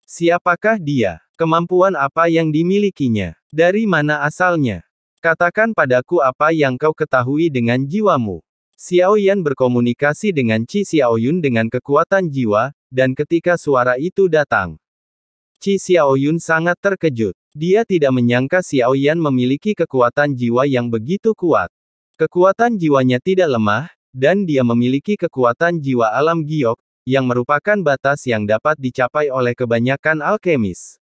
Siapakah dia? Kemampuan apa yang dimilikinya? Dari mana asalnya? Katakan padaku apa yang kau ketahui dengan jiwamu. Xiao Yan berkomunikasi dengan Qi Xiaoyun dengan kekuatan jiwa, dan ketika suara itu datang, Qi Xiaoyun sangat terkejut. Dia tidak menyangka Xiao Yan memiliki kekuatan jiwa yang begitu kuat. Kekuatan jiwanya tidak lemah, dan dia memiliki kekuatan jiwa alam giok, yang merupakan batas yang dapat dicapai oleh kebanyakan alkemis.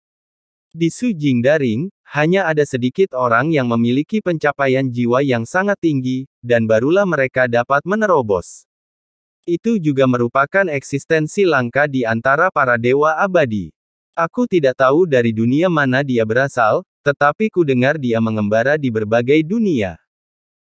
Di Su Jingdaring, hanya ada sedikit orang yang memiliki pencapaian jiwa yang sangat tinggi, dan barulah mereka dapat menerobos. Itu juga merupakan eksistensi langka di antara para dewa abadi. Aku tidak tahu dari dunia mana dia berasal, tetapi ku dengar dia mengembara di berbagai dunia.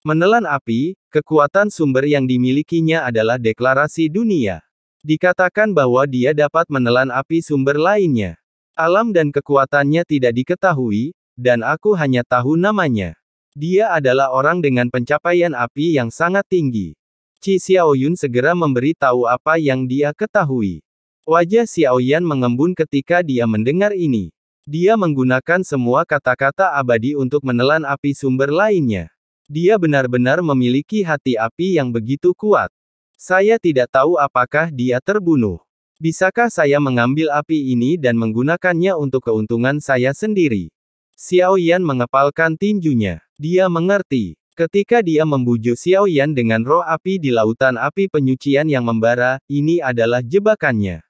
Menelan api, kekuatan sumber yang dimilikinya adalah deklarasi dunia. Dikatakan bahwa dia dapat menelan api sumber lainnya. Alam dan kekuatannya tidak diketahui, dan aku hanya tahu namanya. Dia adalah orang dengan pencapaian api yang sangat tinggi. Qi Xiaoyun segera memberi tahu apa yang dia ketahui. Wajah Xiao Yan mengembun ketika dia mendengar ini. Dia menggunakan semua kata-kata abadi untuk menelan api sumber lainnya. Dia benar-benar memiliki hati api yang begitu kuat. Saya tidak tahu apakah dia terbunuh. Bisakah saya mengambil api ini dan menggunakannya untuk keuntungan saya sendiri? Xiao Yan mengepalkan tinjunya. Dia mengerti. Ketika dia membujuk Xiao Yan dengan roh api di lautan api penyucian yang membara, ini adalah jebakannya.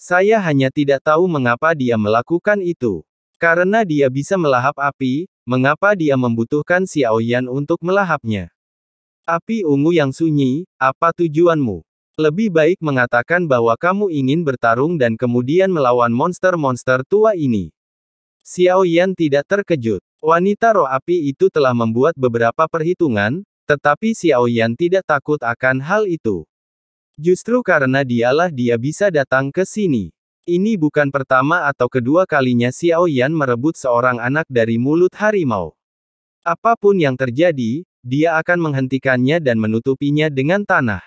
Saya hanya tidak tahu mengapa dia melakukan itu. Karena dia bisa melahap api, mengapa dia membutuhkan Xiao Yan untuk melahapnya? Api ungu yang sunyi, apa tujuanmu? Lebih baik mengatakan bahwa kamu ingin bertarung dan kemudian melawan monster-monster tua ini. Xiao Yan tidak terkejut. Wanita roh api itu telah membuat beberapa perhitungan, tetapi Xiao Yan tidak takut akan hal itu. Justru karena dialah dia bisa datang ke sini. Ini bukan pertama atau kedua kalinya Xiao Yan merebut seorang anak dari mulut harimau. Apapun yang terjadi, dia akan menghentikannya dan menutupinya dengan tanah.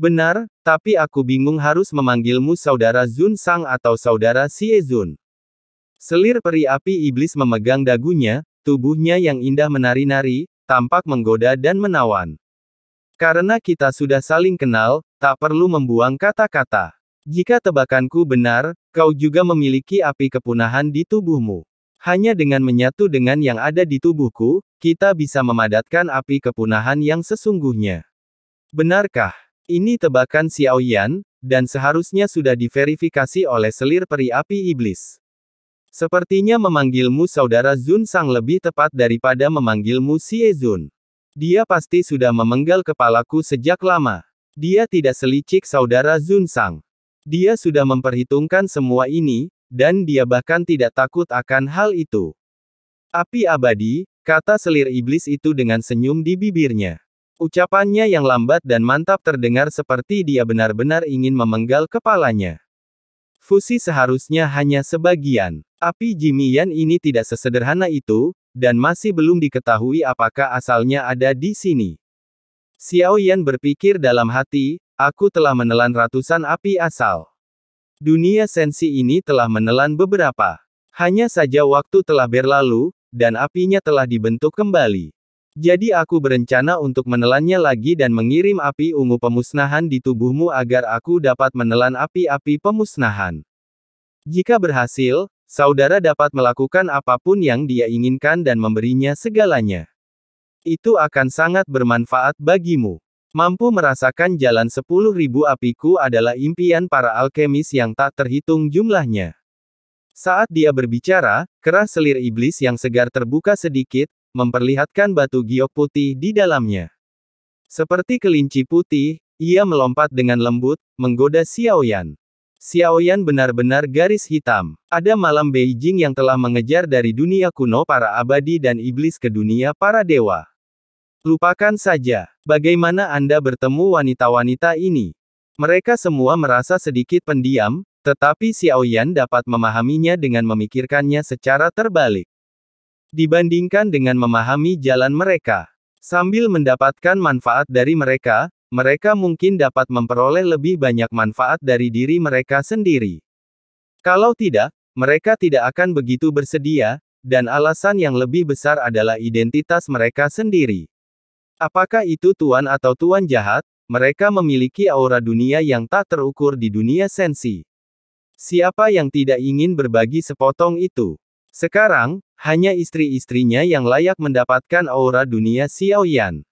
Benar, tapi aku bingung harus memanggilmu saudara Zun Sang atau saudara Xie Zun. Selir peri api iblis memegang dagunya, tubuhnya yang indah menari-nari, tampak menggoda dan menawan. Karena kita sudah saling kenal, tak perlu membuang kata-kata. Jika tebakanku benar, kau juga memiliki api kepunahan di tubuhmu. Hanya dengan menyatu dengan yang ada di tubuhku, kita bisa memadatkan api kepunahan yang sesungguhnya. Benarkah? Ini tebakan Xiao Yan, dan seharusnya sudah diverifikasi oleh selir peri api iblis. Sepertinya memanggilmu saudara Zun Sang lebih tepat daripada memanggilmu Xie Zun. Dia pasti sudah memenggal kepalaku sejak lama. Dia tidak selicik saudara Zun Sang. Dia sudah memperhitungkan semua ini, dan dia bahkan tidak takut akan hal itu. Api abadi, kata selir iblis itu dengan senyum di bibirnya. Ucapannya yang lambat dan mantap terdengar seperti dia benar-benar ingin memenggal kepalanya. Fusi seharusnya hanya sebagian. Api Jimian ini tidak sesederhana itu, dan masih belum diketahui apakah asalnya ada di sini. Xiao Yan berpikir dalam hati, aku telah menelan ratusan api asal. Dunia sensi ini telah menelan beberapa. Hanya saja waktu telah berlalu, dan apinya telah dibentuk kembali. Jadi aku berencana untuk menelannya lagi dan mengirim api ungu pemusnahan di tubuhmu agar aku dapat menelan api-api pemusnahan. Jika berhasil, saudara dapat melakukan apapun yang dia inginkan dan memberinya segalanya. Itu akan sangat bermanfaat bagimu. Mampu merasakan jalan 10.000 apiku adalah impian para alkemis yang tak terhitung jumlahnya. Saat dia berbicara, kerah selir iblis yang segar terbuka sedikit, memperlihatkan batu giok putih di dalamnya. Seperti kelinci putih, ia melompat dengan lembut, menggoda Xiao Yan. Xiao Yan benar-benar garis hitam. Ada malam Beijing yang telah mengejar dari dunia kuno para abadi dan iblis ke dunia para dewa. Lupakan saja, bagaimana Anda bertemu wanita-wanita ini. Mereka semua merasa sedikit pendiam, tetapi Xiao Yan dapat memahaminya dengan memikirkannya secara terbalik. Dibandingkan dengan memahami jalan mereka. Sambil mendapatkan manfaat dari mereka, mereka mungkin dapat memperoleh lebih banyak manfaat dari diri mereka sendiri. Kalau tidak, mereka tidak akan begitu bersedia, dan alasan yang lebih besar adalah identitas mereka sendiri. Apakah itu tuan atau tuan jahat, mereka memiliki aura dunia yang tak terukur di dunia sensi. Siapa yang tidak ingin berbagi sepotong itu? Sekarang, hanya istri-istrinya yang layak mendapatkan aura dunia Xiaoyan.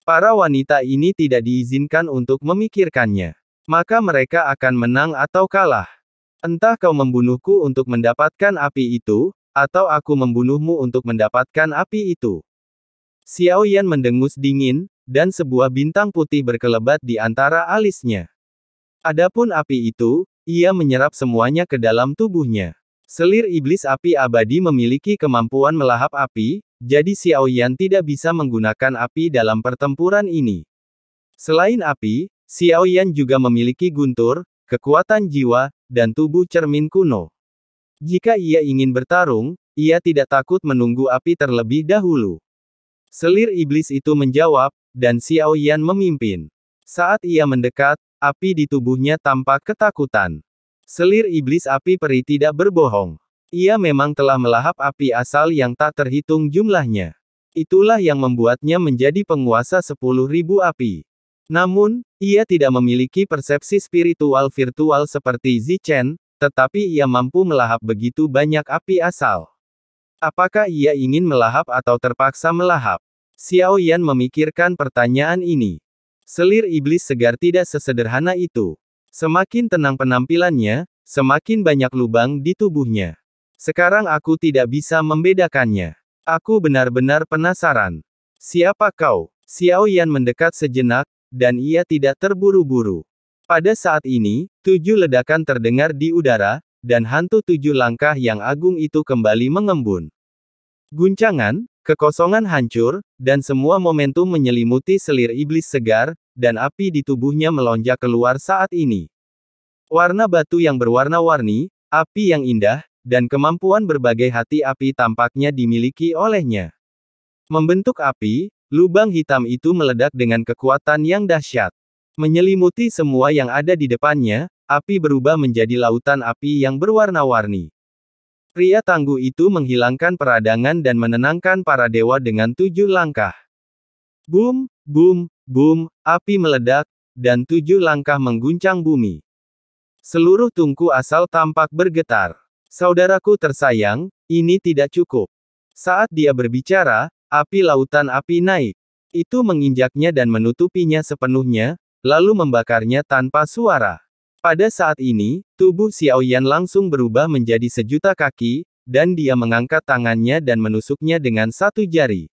Para wanita ini tidak diizinkan untuk memikirkannya. Maka mereka akan menang atau kalah. Entah kau membunuhku untuk mendapatkan api itu, atau aku membunuhmu untuk mendapatkan api itu. Xiaoyan mendengus dingin, dan sebuah bintang putih berkelebat di antara alisnya. Adapun api itu, ia menyerap semuanya ke dalam tubuhnya. Selir iblis api abadi memiliki kemampuan melahap api, jadi Xiaoyan tidak bisa menggunakan api dalam pertempuran ini. Selain api, Xiaoyan juga memiliki guntur, kekuatan jiwa, dan tubuh cermin kuno. Jika ia ingin bertarung, ia tidak takut menunggu api terlebih dahulu. Selir iblis itu menjawab, dan Xiaoyan memimpin. Saat ia mendekat, api di tubuhnya tampak ketakutan. Selir iblis api peri tidak berbohong. Ia memang telah melahap api asal yang tak terhitung jumlahnya. Itulah yang membuatnya menjadi penguasa 10.000 api. Namun, ia tidak memiliki persepsi spiritual virtual seperti Zichen, tetapi ia mampu melahap begitu banyak api asal. Apakah ia ingin melahap atau terpaksa melahap? Xiaoyan memikirkan pertanyaan ini. Selir iblis segar tidak sesederhana itu. Semakin tenang penampilannya, semakin banyak lubang di tubuhnya. Sekarang aku tidak bisa membedakannya. Aku benar-benar penasaran. Siapa kau? Xiaoyan mendekat sejenak, dan ia tidak terburu-buru. Pada saat ini, 7 ledakan terdengar di udara, dan hantu 7 langkah yang agung itu kembali mengembun. Guncangan, kekosongan hancur, dan semua momentum menyelimuti selir iblis segar, dan api di tubuhnya melonjak keluar saat ini. Warna batu yang berwarna-warni, api yang indah, dan kemampuan berbagai hati api tampaknya dimiliki olehnya. Membentuk api, lubang hitam itu meledak dengan kekuatan yang dahsyat. Menyelimuti semua yang ada di depannya, api berubah menjadi lautan api yang berwarna-warni. Pria tangguh itu menghilangkan peradangan dan menenangkan para dewa dengan 7 langkah. Boom, boom, boom, api meledak, dan 7 langkah mengguncang bumi. Seluruh tungku asal tampak bergetar. Saudaraku tersayang, ini tidak cukup. Saat dia berbicara, api lautan api naik. Itu menginjaknya dan menutupinya sepenuhnya, lalu membakarnya tanpa suara. Pada saat ini, tubuh Xiaoyan langsung berubah menjadi sejuta kaki, dan dia mengangkat tangannya dan menusuknya dengan 1 jari.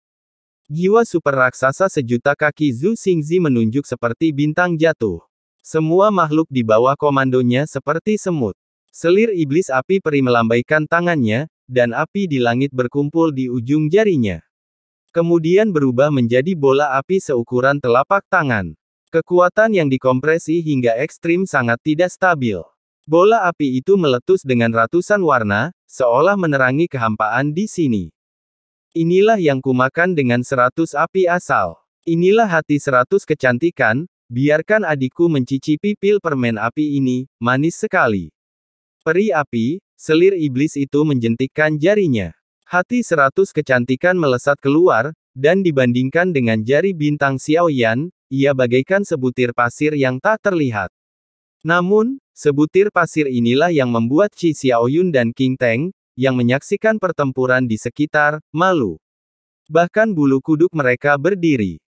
Jiwa super raksasa sejuta kaki Zhu Xingzi menunjuk seperti bintang jatuh. Semua makhluk di bawah komandonya seperti semut. Selir iblis api peri melambaikan tangannya, dan api di langit berkumpul di ujung jarinya. Kemudian berubah menjadi bola api seukuran telapak tangan. Kekuatan yang dikompresi hingga ekstrim sangat tidak stabil. Bola api itu meletus dengan ratusan warna, seolah menerangi kehampaan di sini. Inilah yang kumakan dengan 100 api asal. Inilah hati 100 kecantikan, biarkan adikku mencicipi pil permen api ini, manis sekali. Peri api, selir iblis itu menjentikkan jarinya. Hati 100 kecantikan melesat keluar, dan dibandingkan dengan jari bintang Xiaoyan, ia bagaikan sebutir pasir yang tak terlihat. Namun, sebutir pasir inilah yang membuat Qi Xiaoyun dan King Teng, yang menyaksikan pertempuran di sekitar, malu. Bahkan bulu kuduk mereka berdiri.